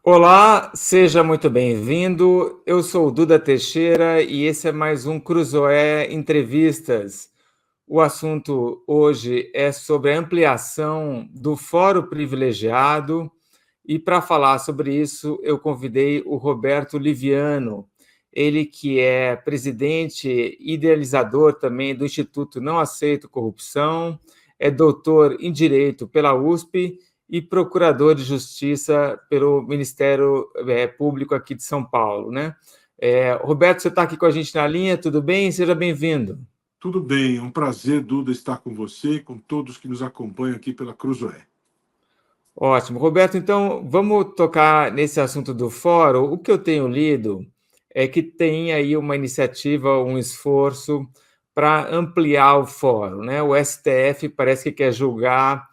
Olá, seja muito bem-vindo. Eu sou o Duda Teixeira e esse é mais um Cruzoé Entrevistas. O assunto hoje é sobre a ampliação do Fórum Privilegiado e para falar sobre isso eu convidei o Roberto Liviano, ele que é presidente e idealizador também do Instituto Não Aceito Corrupção, é doutor em Direito pela USP e procurador de Justiça pelo Ministério Público aqui de São Paulo, né? Roberto, você está aqui com a gente na linha, tudo bem? Seja bem-vindo. Tudo bem, é um prazer, Duda, estar com você e com todos que nos acompanham aqui pela Cruzoé. Ótimo. Roberto, então vamos tocar nesse assunto do fórum. O que eu tenho lido é que tem aí uma iniciativa, um esforço para ampliar o fórum, né? O STF parece que quer julgar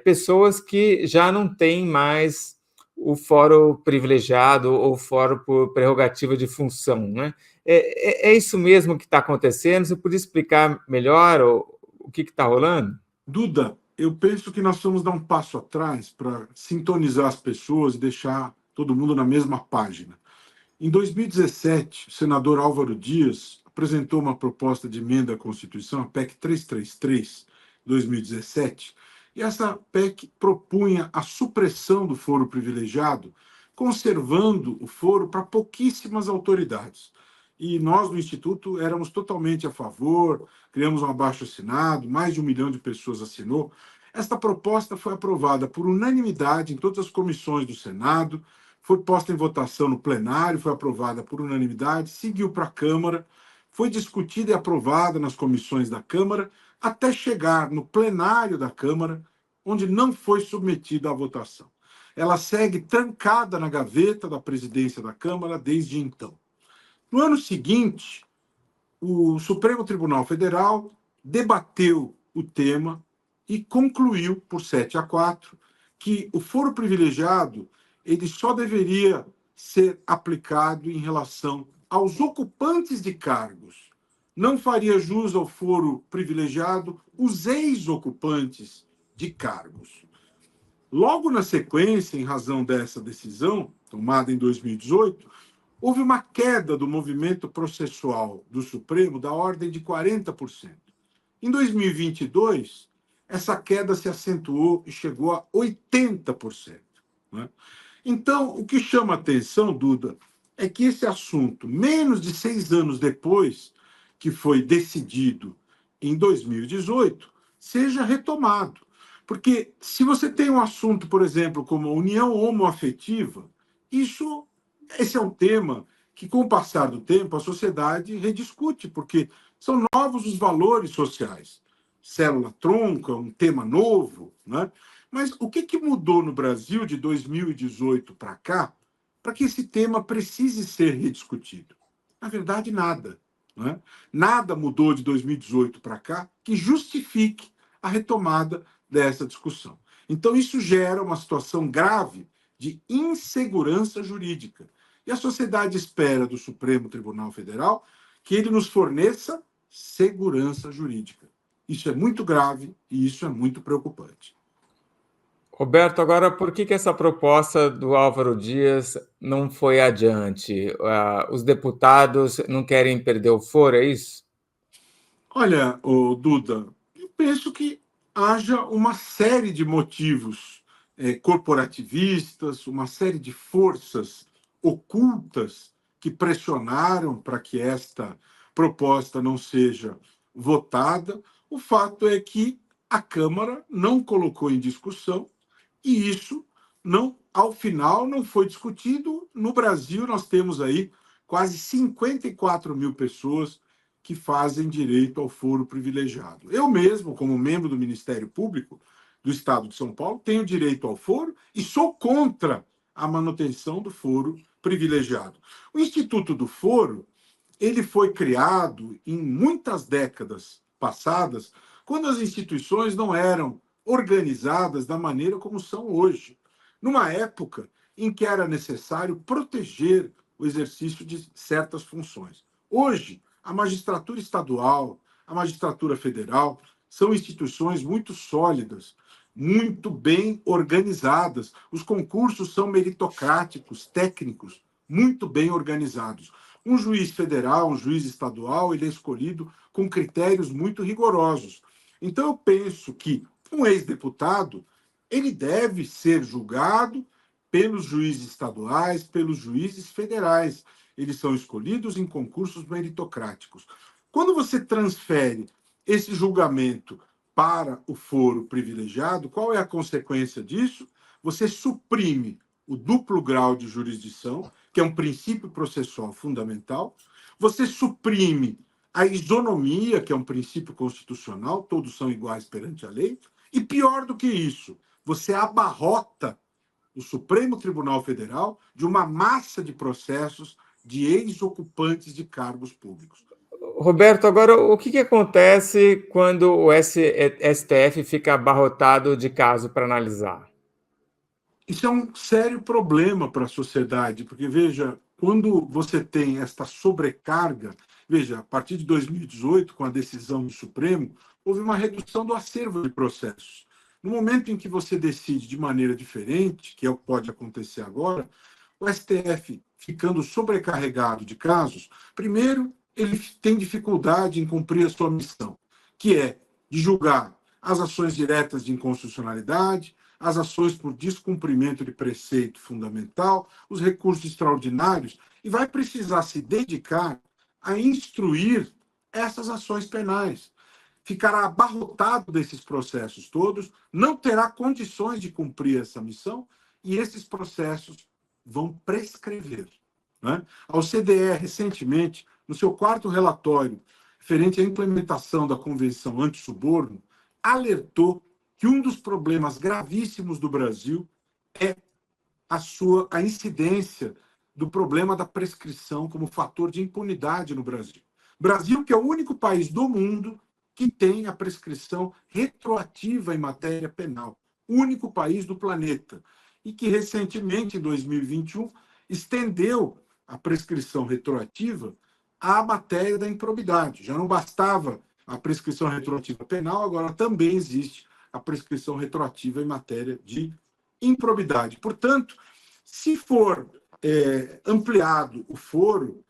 pessoas que já não têm mais o fórum privilegiado ou fórum por prerrogativa de função, né? É isso mesmo que está acontecendo? Você podia explicar melhor o que está rolando? Duda, eu penso que nós vamos dar um passo atrás para sintonizar as pessoas e deixar todo mundo na mesma página. Em 2017, o senador Álvaro Dias apresentou uma proposta de emenda à Constituição, a PEC 333, 2017, e essa PEC propunha a supressão do foro privilegiado, conservando o foro para pouquíssimas autoridades. E nós, do Instituto, éramos totalmente a favor, criamos um abaixo-assinado, mais de 1 milhão de pessoas assinou. Esta proposta foi aprovada por unanimidade em todas as comissões do Senado, foi posta em votação no plenário, foi aprovada por unanimidade, seguiu para a Câmara, foi discutida e aprovada nas comissões da Câmara, até chegar no plenário da Câmara, onde não foi submetida à votação. Ela segue trancada na gaveta da presidência da Câmara desde então. No ano seguinte, o Supremo Tribunal Federal debateu o tema e concluiu, por 7-4, que o foro privilegiado ele só deveria ser aplicado em relação aos ocupantes de cargos. Não faria jus ao foro privilegiado os ex-ocupantes de cargos. Logo na sequência, em razão dessa decisão, tomada em 2018, houve uma queda do movimento processual do Supremo da ordem de 40%. Em 2022, essa queda se acentuou e chegou a 80%. Né? Então, o que chama a atenção, Duda, é que esse assunto, menos de 6 anos depois que foi decidido em 2018, seja retomado. Porque se você tem um assunto, por exemplo, como a união homoafetiva, esse é um tema que, com o passar do tempo, a sociedade rediscute, porque são novos os valores sociais. Célula-tronco é um tema novo, né? Mas o que mudou no Brasil de 2018 para cá para que esse tema precise ser rediscutido? Na verdade, nada. Né? Nada mudou de 2018 para cá que justifique a retomada dessa discussão. Então, isso gera uma situação grave de insegurança jurídica. E a sociedade espera do Supremo Tribunal Federal que ele nos forneça segurança jurídica. Isso é muito grave e isso é muito preocupante. Roberto, agora por que essa proposta do Álvaro Dias não foi adiante? Os deputados não querem perder o foro, é isso? Olha, Duda, eu penso que haja uma série de motivos corporativistas, uma série de forças ocultas que pressionaram para que esta proposta não seja votada. O fato é que a Câmara não colocou em discussão e isso não, ao final, não foi discutido. No Brasil, nós temos aí quase 54 mil pessoas que fazem direito ao foro privilegiado. Eu mesmo, como membro do Ministério Público do Estado de São Paulo, tenho direito ao foro e sou contra a manutenção do foro privilegiado. O Instituto do Foro, ele foi criado em muitas décadas passadas, quando as instituições não eram organizadas da maneira como são hoje, numa época em que era necessário proteger o exercício de certas funções. Hoje, a magistratura estadual, a magistratura federal são instituições muito sólidas, muito bem organizadas. Os concursos são meritocráticos, técnicos, muito bem organizados. Um juiz federal, um juiz estadual, ele é escolhido com critérios muito rigorosos. Então, eu penso que um ex-deputado, ele deve ser julgado pelos juízes estaduais, pelos juízes federais. Eles são escolhidos em concursos meritocráticos. Quando você transfere esse julgamento para o foro privilegiado, qual é a consequência disso? Você suprime o duplo grau de jurisdição, que é um princípio processual fundamental, você suprime a isonomia, que é um princípio constitucional, todos são iguais perante a lei, e pior do que isso, você abarrota o Supremo Tribunal Federal de uma massa de processos de ex-ocupantes de cargos públicos. Roberto, agora o que acontece quando o STF fica abarrotado de caso para analisar? Isso é um sério problema para a sociedade, porque, veja, quando você tem esta sobrecarga, veja, a partir de 2018, com a decisão do Supremo, houve uma redução do acervo de processos. No momento em que você decide de maneira diferente, que é o que pode acontecer agora, o STF ficando sobrecarregado de casos, primeiro, ele tem dificuldade em cumprir a sua missão, que é de julgar as ações diretas de inconstitucionalidade, as ações por descumprimento de preceito fundamental, os recursos extraordinários, e vai precisar se dedicar a instruir essas ações penais. Ficará abarrotado desses processos todos, não terá condições de cumprir essa missão, e esses processos vão prescrever. Né? A OCDE, recentemente, no seu quarto relatório, referente à implementação da Convenção Antissuborno, alertou que um dos problemas gravíssimos do Brasil é a incidência do problema da prescrição como fator de impunidade no Brasil. Brasil, que é o único país do mundo que tem a prescrição retroativa em matéria penal. O único país do planeta. E que, recentemente, em 2021, estendeu a prescrição retroativa à matéria da improbidade. Já não bastava a prescrição retroativa penal, agora também existe a prescrição retroativa em matéria de improbidade. Portanto, se for ampliado o foro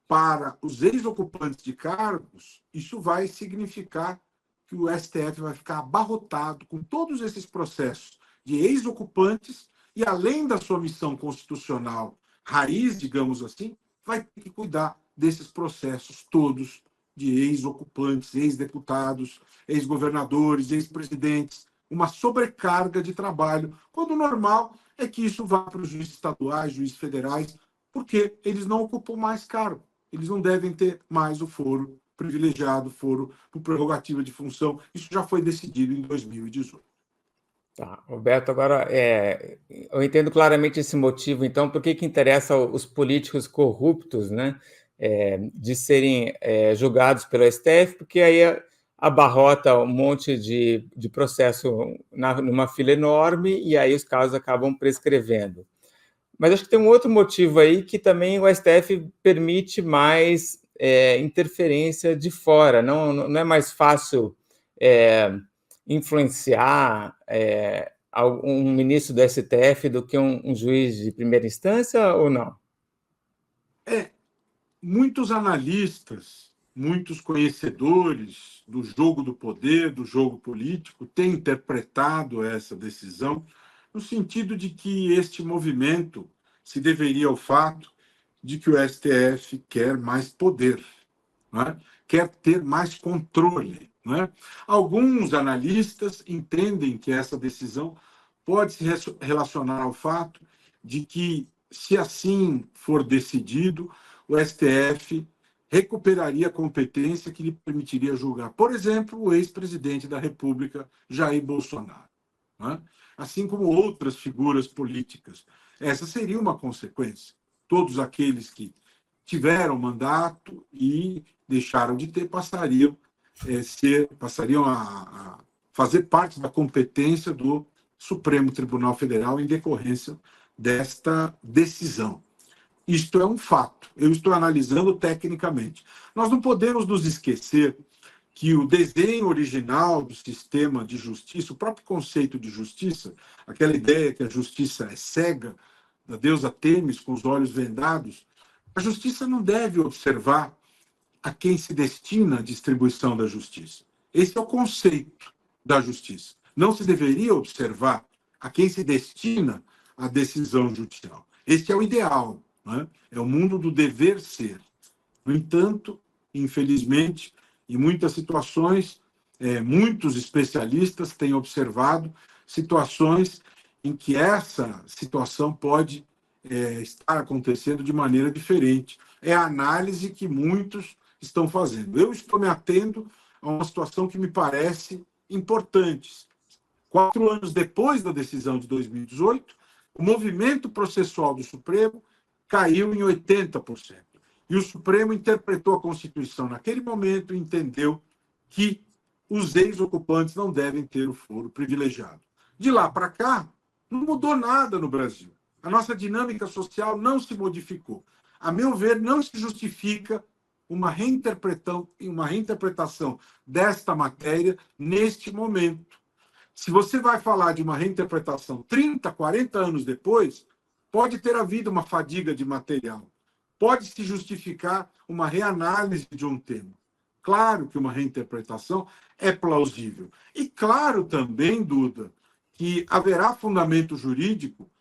para os ex-ocupantes de cargos, isso vai significar que o STF vai ficar abarrotado com todos esses processos de ex-ocupantes e, além da sua missão constitucional raiz, digamos assim, vai ter que cuidar desses processos todos de ex-ocupantes, ex-deputados, ex-governadores, ex-presidentes, uma sobrecarga de trabalho, quando o normal é que isso vá para os juízes estaduais, juízes federais, porque eles não ocupam mais cargo, eles não devem ter mais o foro privilegiado, foro por prerrogativa de função. Isso já foi decidido em 2018. Tá, Roberto, agora eu entendo claramente esse motivo, então, por que interessa os políticos corruptos, né, de serem julgados pelo STF, porque aí abarrota um monte de processo numa fila enorme e aí os casos acabam prescrevendo. Mas acho que tem um outro motivo aí que também o STF permite mais interferência de fora, não é mais fácil influenciar um ministro do STF do que um juiz de primeira instância ou não? Muitos analistas, muitos conhecedores do jogo do poder, do jogo político, têm interpretado essa decisão no sentido de que este movimento se deveria ao fato de que o STF quer mais poder, não é? Quer ter mais controle. Não é? Alguns analistas entendem que essa decisão pode se relacionar ao fato de que, se assim for decidido, o STF recuperaria a competência que lhe permitiria julgar, por exemplo, o ex-presidente da República, Jair Bolsonaro, né? Assim como outras figuras políticas. Essa seria uma consequência. Todos aqueles que tiveram mandato e deixaram de ter passariam a fazer parte da competência do Supremo Tribunal Federal em decorrência desta decisão. Isto é um fato. Eu estou analisando tecnicamente. Nós não podemos nos esquecer que o desenho original do sistema de justiça, o próprio conceito de justiça, aquela ideia que a justiça é cega, da deusa Têmis com os olhos vendados, a justiça não deve observar a quem se destina a distribuição da justiça. Esse é o conceito da justiça. Não se deveria observar a quem se destina a decisão judicial. Este é o ideal, né? É o mundo do dever ser. No entanto, infelizmente, em muitas situações, muitos especialistas têm observado situações em que essa situação pode estar acontecendo de maneira diferente. É a análise que muitos estão fazendo. Eu estou me atendo a uma situação que me parece importante. 4 anos depois da decisão de 2018, o movimento processual do Supremo caiu em 80%. E o Supremo interpretou a Constituição naquele momento e entendeu que os ex-ocupantes não devem ter o foro privilegiado. De lá para cá, não mudou nada no Brasil. A nossa dinâmica social não se modificou. A meu ver, não se justifica uma reinterpretação desta matéria neste momento. Se você vai falar de uma reinterpretação 30, 40 anos depois, pode ter havido uma fadiga de material. Pode-se justificar uma reanálise de um tema. Claro que uma reinterpretação é plausível. E claro também, Duda, que haverá fundamento jurídico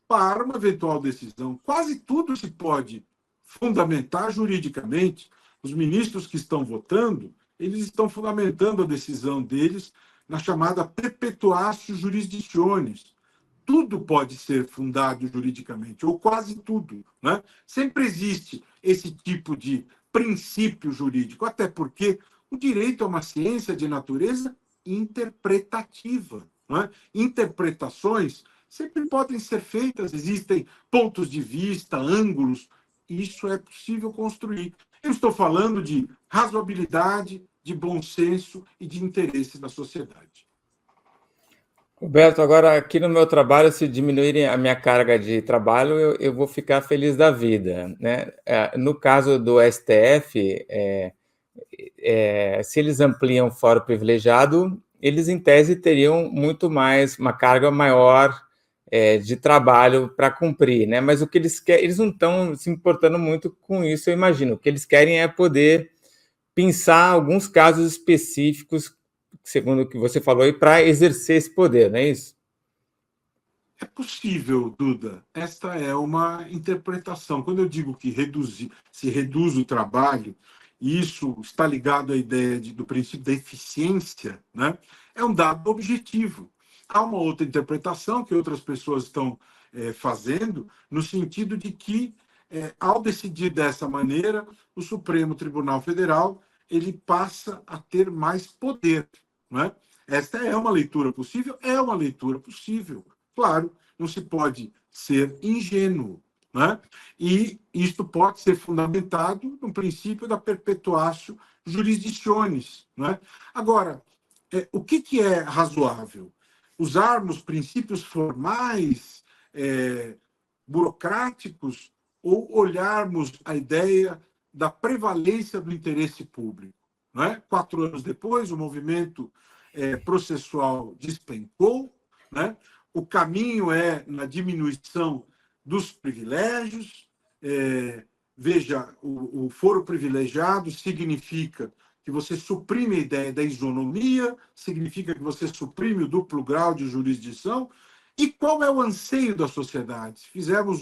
para uma eventual decisão. Quase tudo se pode fundamentar juridicamente. Os ministros que estão votando, eles estão fundamentando a decisão deles na chamada perpetuatio jurisdictionis. Tudo pode ser fundado juridicamente, ou quase tudo, né? Sempre existe esse tipo de princípio jurídico, até porque o direito é uma ciência de natureza interpretativa, né? Interpretações sempre podem ser feitas, existem pontos de vista, ângulos, isso é possível construir. Eu estou falando de razoabilidade, de bom senso e de interesse da sociedade. Roberto, agora aqui no meu trabalho, se diminuírem a minha carga de trabalho, eu vou ficar feliz da vida, né? No caso do STF, se eles ampliam o fórum privilegiado, eles em tese teriam muito mais, uma carga maior de trabalho para cumprir, né? Mas o que eles querem, eles não estão se importando muito com isso, eu imagino. O que eles querem é poder pensar alguns casos específicos, segundo o que você falou, para exercer esse poder, não é isso? É possível, Duda. Esta é uma interpretação. Quando eu digo que se reduz o trabalho, e isso está ligado à ideia do princípio da eficiência, né? É um dado objetivo. Há uma outra interpretação que outras pessoas estão fazendo, no sentido de que, ao decidir dessa maneira, o Supremo Tribunal Federal ele passa a ter mais poder. Né? Esta é uma leitura possível? É uma leitura possível. Claro, não se pode ser ingênuo. Né? E isto pode ser fundamentado no princípio da perpetuatio jurisdictionis. Né? Agora, o que é razoável? Usarmos princípios formais, burocráticos, ou olharmos a ideia da prevalência do interesse público? Não é? 4 anos depois, o movimento processual despencou, né? O caminho é na diminuição dos privilégios. Veja, o foro privilegiado significa que você suprime a ideia da isonomia, significa que você suprime o duplo grau de jurisdição. E qual é o anseio da sociedade? Se fizermos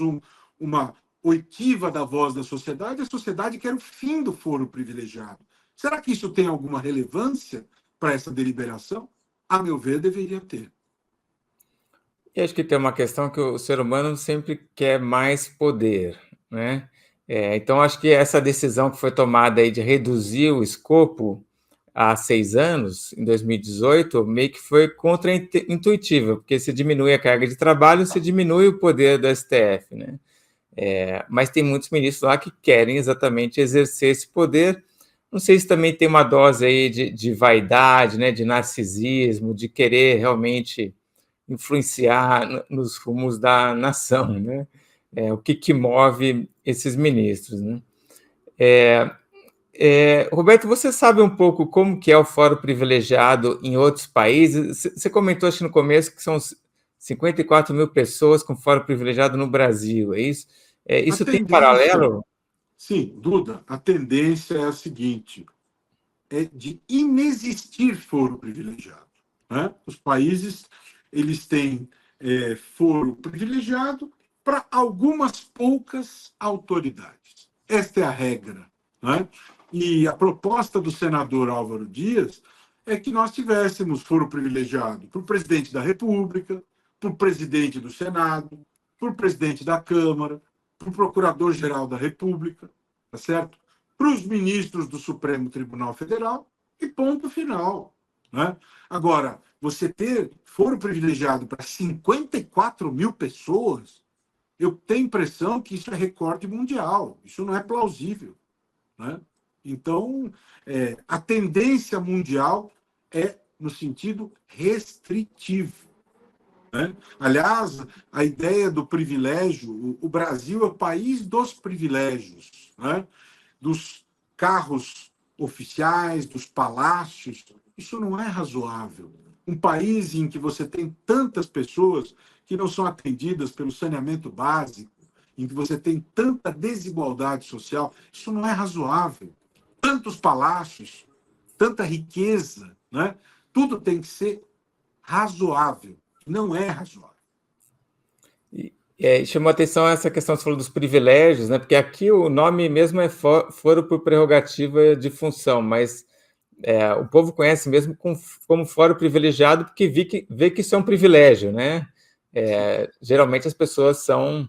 uma oitiva da voz da sociedade, a sociedade quer o fim do foro privilegiado. Será que isso tem alguma relevância para essa deliberação? A meu ver, deveria ter. E acho que tem uma questão que o ser humano sempre quer mais poder, né? Então, acho que essa decisão que foi tomada aí de reduzir o escopo há 6 anos, em 2018, meio que foi contra-intuitiva, porque se diminui a carga de trabalho, se diminui o poder do STF, né? Mas tem muitos ministros lá que querem exatamente exercer esse poder. Não sei se também tem uma dose aí de vaidade, né, de narcisismo, de querer realmente influenciar nos rumos da nação, né? O que move esses ministros, né? Roberto, você sabe um pouco como que é o fórum privilegiado em outros países? Você comentou, acho que no começo, que são 54 mil pessoas com fórum privilegiado no Brasil, é isso? A Isso tem tendência, paralelo? sim, Duda, a tendência é a seguinte: é de inexistir foro privilegiado, né? Os países eles têm foro privilegiado para algumas poucas autoridades. Esta é a regra, né? E a proposta do senador Álvaro Dias é que nós tivéssemos foro privilegiado para o presidente da República, para o presidente do Senado, para o presidente da Câmara, para o procurador-geral da República, tá certo? Para os ministros do Supremo Tribunal Federal e ponto final, né? Agora, você ter foro privilegiado para 54 mil pessoas, eu tenho a impressão que isso é recorde mundial, isso não é plausível, né? Então, a tendência mundial é no sentido restritivo, né? Aliás, a ideia do privilégio, o Brasil é o país dos privilégios, né? Dos carros oficiais, dos palácios. Isso não é razoável. Um país em que você tem tantas pessoas que não são atendidas pelo saneamento básico, em que você tem tanta desigualdade social, isso não é razoável. Tantos palácios, tanta riqueza, né? Tudo tem que ser razoável. Não é razoável. Chamou a atenção essa questão, você falou dos privilégios, né? Porque aqui o nome mesmo é foro por prerrogativa de função, mas o povo conhece mesmo como fórum privilegiado porque vê que isso é um privilégio, né? Geralmente as pessoas são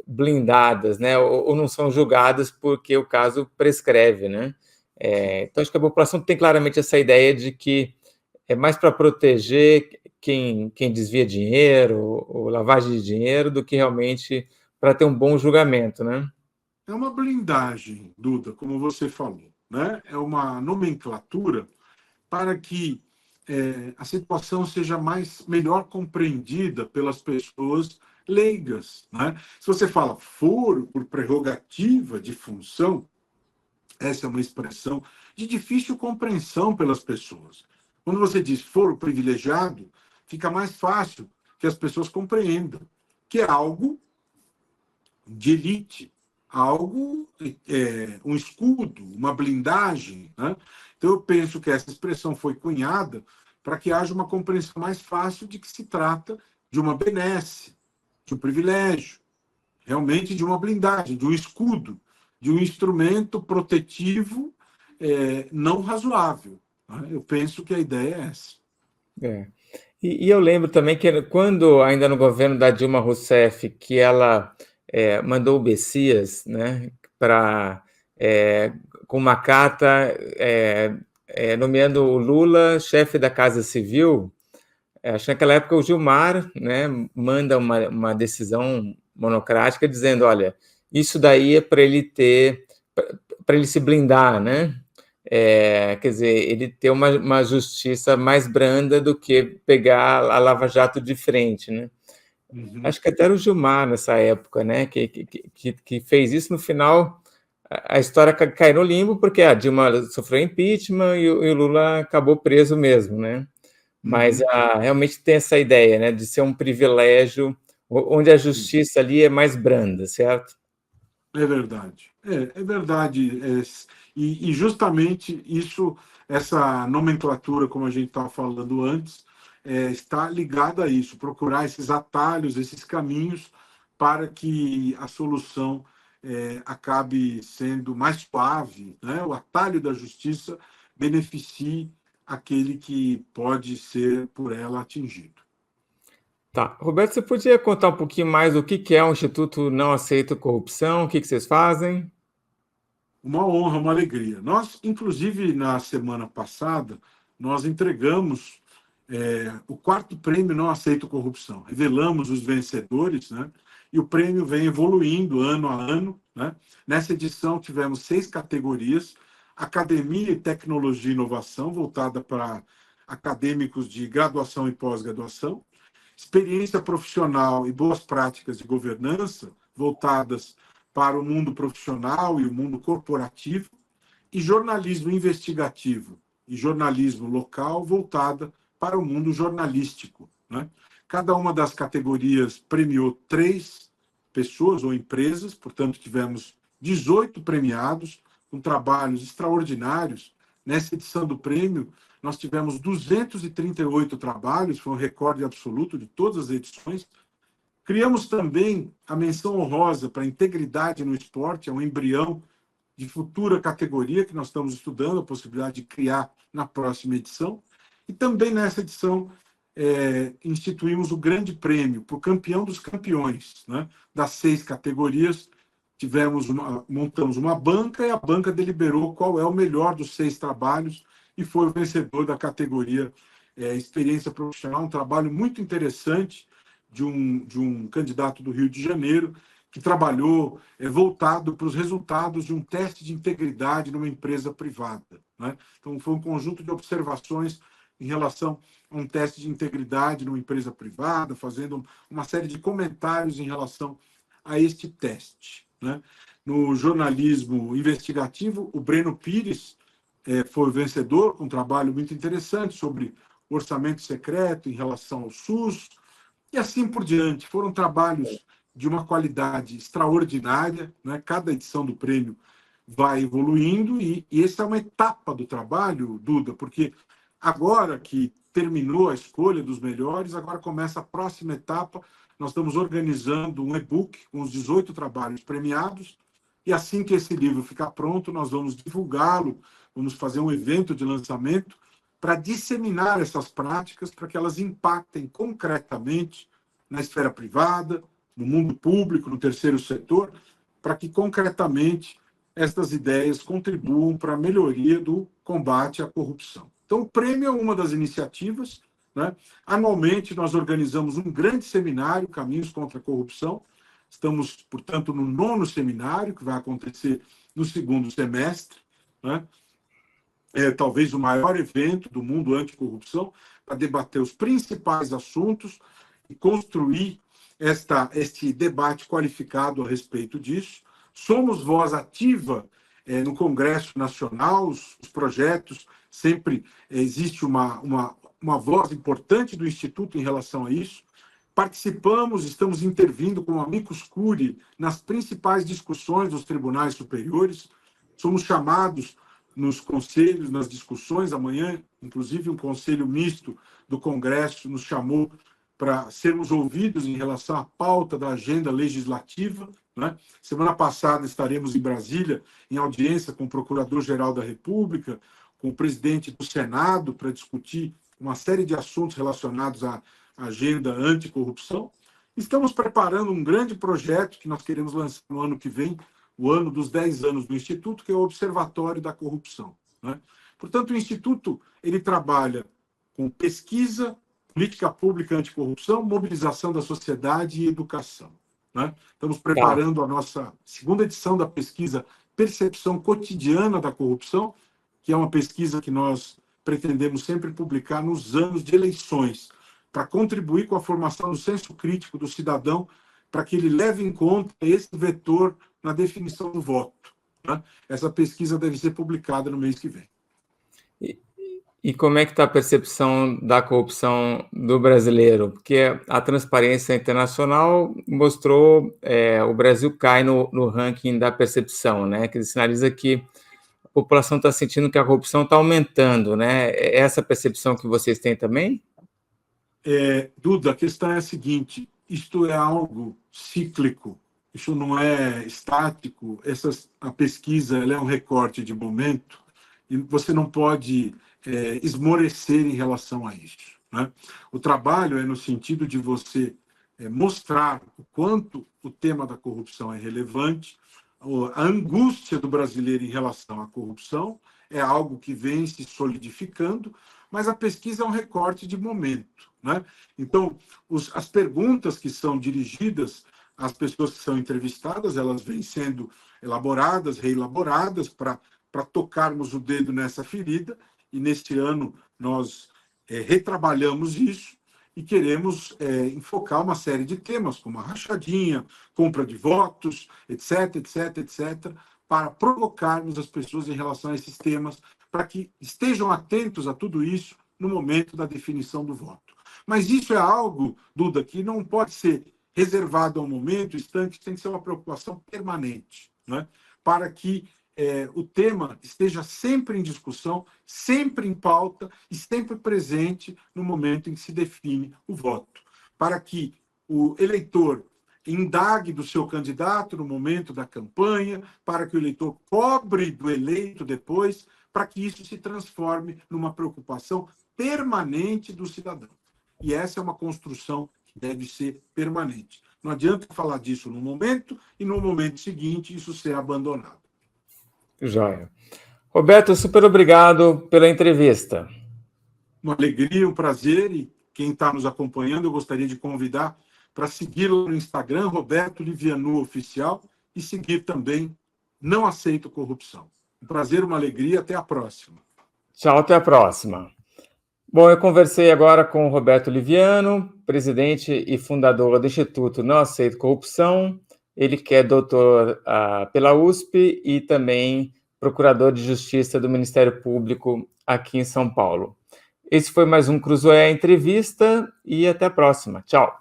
blindadas, né? Ou não são julgadas porque o caso prescreve, né? Então acho que a população tem claramente essa ideia de que é mais para proteger quem desvia dinheiro ou lavagem de dinheiro do que realmente para ter um bom julgamento, né? É uma blindagem, Duda, como você falou, né? É uma nomenclatura para que a situação seja melhor compreendida pelas pessoas leigas, né? Se você fala foro por prerrogativa de função, essa é uma expressão de difícil compreensão pelas pessoas. Quando você diz foro privilegiado, fica mais fácil que as pessoas compreendam que é algo de elite, algo, um escudo, uma blindagem, né? Então, eu penso que essa expressão foi cunhada para que haja uma compreensão mais fácil de que se trata de uma benesse, de um privilégio, realmente de uma blindagem, de um escudo, de um instrumento protetivo não razoável, né? Eu penso que a ideia é essa. É. E eu lembro também que quando, ainda no governo da Dilma Rousseff, que ela mandou o Bessias, né, para com uma carta nomeando o Lula chefe da Casa Civil, acho que naquela época o Gilmar, né, manda uma decisão monocrática dizendo, olha, isso daí é para ele se blindar, né? Quer dizer, ele ter uma justiça mais branda do que pegar a Lava Jato de frente, né? Uhum. Acho que até era o Gilmar nessa época, né? Que fez isso no final. A história cai no limbo porque a Dilma sofreu impeachment e o Lula acabou preso mesmo, né? Mas Uhum. realmente tem essa ideia, né, de ser um privilégio onde a Sim. justiça ali é mais branda, certo? É verdade. É verdade. E justamente isso, essa nomenclatura, como a gente estava falando antes, está ligada a isso, procurar esses atalhos, esses caminhos para que a solução acabe sendo mais suave, né? O atalho da justiça beneficie aquele que pode ser por ela atingido. Tá. Roberto, você podia contar um pouquinho mais do que é o Instituto Não Aceito Corrupção, o que vocês fazem? Uma honra, uma alegria. Nós, inclusive, na semana passada, nós entregamos o quarto prêmio Não Aceito Corrupção. Revelamos os vencedores, né? E o prêmio vem evoluindo ano a ano, né? Nessa edição tivemos 6 categorias: Academia, Tecnologia e Inovação, voltada para acadêmicos de graduação e pós-graduação; Experiência Profissional e Boas Práticas de Governança, voltadas para o mundo profissional e o mundo corporativo; e jornalismo investigativo e jornalismo local voltada para o mundo jornalístico, né? Cada uma das categorias premiou 3 pessoas ou empresas, portanto, tivemos 18 premiados, com trabalhos extraordinários. Nessa edição do prêmio, nós tivemos 238 trabalhos, foi um recorde absoluto de todas as edições. Criamos também a menção honrosa para a integridade no esporte, é um embrião de futura categoria que nós estamos estudando, a possibilidade de criar na próxima edição. E também nessa edição instituímos o grande prêmio para o campeão dos campeões, né? Das 6 categorias, montamos uma banca e a banca deliberou qual é o melhor dos 6 trabalhos e foi o vencedor da categoria experiência profissional, um trabalho muito interessante de um candidato do Rio de Janeiro que trabalhou voltado para os resultados de um teste de integridade numa empresa privada, né? Então, foi um conjunto de observações em relação a um teste de integridade numa empresa privada, fazendo uma série de comentários em relação a este teste, né? No jornalismo investigativo, o Breno Pires foi o vencedor, com um trabalho muito interessante sobre orçamento secreto em relação ao SUS, e assim por diante. Foram trabalhos de uma qualidade extraordinária, né? Cada edição do prêmio vai evoluindo, e essa é uma etapa do trabalho, Duda, porque agora que terminou a escolha dos melhores, agora começa a próxima etapa. Nós estamos organizando um e-book com os 18 trabalhos premiados, e assim que esse livro ficar pronto, nós vamos divulgá-lo, vamos fazer um evento de lançamento para disseminar essas práticas, para que elas impactem concretamente na esfera privada, no mundo público, no terceiro setor, para que concretamente estas ideias contribuam para a melhoria do combate à corrupção. Então, o prêmio é uma das iniciativas, né? Anualmente, nós organizamos um grande seminário, Caminhos contra a Corrupção. Estamos, portanto, no 9º seminário, que vai acontecer no 2º semestre, né? Talvez o maior evento do mundo anticorrupção, para debater os principais assuntos e construir este debate qualificado a respeito disso. Somos voz ativa no Congresso Nacional, os projetos, sempre existe uma voz importante do Instituto em relação a isso. Participamos, estamos intervindo como amicus curiae nas principais discussões dos tribunais superiores, somos chamados nos conselhos, nas discussões. Amanhã, inclusive, um conselho misto do Congresso nos chamou para sermos ouvidos em relação à pauta da agenda legislativa, né? Semana passada estaremos em Brasília, em audiência com o Procurador-Geral da República, com o presidente do Senado, para discutir uma série de assuntos relacionados à agenda anticorrupção. Estamos preparando um grande projeto que nós queremos lançar no ano que vem, o ano dos 10 anos do Instituto, que é o Observatório da Corrupção, né? Portanto, o Instituto ele trabalha com pesquisa, política pública anticorrupção, mobilização da sociedade e educação, né? Estamos preparando a nossa 2ª edição da pesquisa Percepção Cotidiana da Corrupção, que é uma pesquisa que nós pretendemos sempre publicar nos anos de eleições, para contribuir com a formação do senso crítico do cidadão, para que ele leve em conta esse vetor na definição do voto, né? Essa pesquisa deve ser publicada no mês que vem. E como é que está a percepção da corrupção do brasileiro? Porque a Transparência Internacional mostrou o Brasil cai no ranking da percepção, né? Que sinaliza que a população está sentindo que a corrupção está aumentando, né? É essa percepção que vocês têm também? Duda, a questão é a seguinte: isto é algo cíclico, isso não é estático. A pesquisa ela é um recorte de momento e você não pode esmorecer em relação a isso, né? O trabalho é no sentido de você mostrar o quanto o tema da corrupção é relevante. A angústia do brasileiro em relação à corrupção é algo que vem se solidificando, mas a pesquisa é um recorte de momento, né? Então, as perguntas que são dirigidas às pessoas que são entrevistadas, elas vêm sendo elaboradas, reelaboradas, para tocarmos o dedo nessa ferida, e neste ano nós retrabalhamos isso e queremos enfocar uma série de temas, como a rachadinha, compra de votos, etc., etc., etc., para provocarmos as pessoas em relação a esses temas, para que estejam atentos a tudo isso no momento da definição do voto. Mas isso é algo, Duda, que não pode ser reservado a um momento, instante, tem que ser uma preocupação permanente, né? Para que o tema esteja sempre em discussão, sempre em pauta e sempre presente no momento em que se define o voto, para que o eleitor indague do seu candidato no momento da campanha, para que o eleitor cobre do eleito depois, para que isso se transforme numa preocupação permanente do cidadão. E essa é uma construção que deve ser permanente. Não adianta falar disso no momento e no momento seguinte isso ser abandonado. Joia. Roberto, super obrigado pela entrevista. Uma alegria, um prazer, e quem está nos acompanhando, eu gostaria de convidar para segui-lo no Instagram, Roberto Livianu Oficial, e seguir também Não Aceito Corrupção. Um prazer, uma alegria, até a próxima. Tchau, até a próxima. Bom, eu conversei agora com o Roberto Livianu, presidente e fundador do Instituto Não Aceito Corrupção. Ele que é doutor pela USP e também procurador de Justiça do Ministério Público aqui em São Paulo. Esse foi mais um Cruzoé Entrevista e até a próxima. Tchau.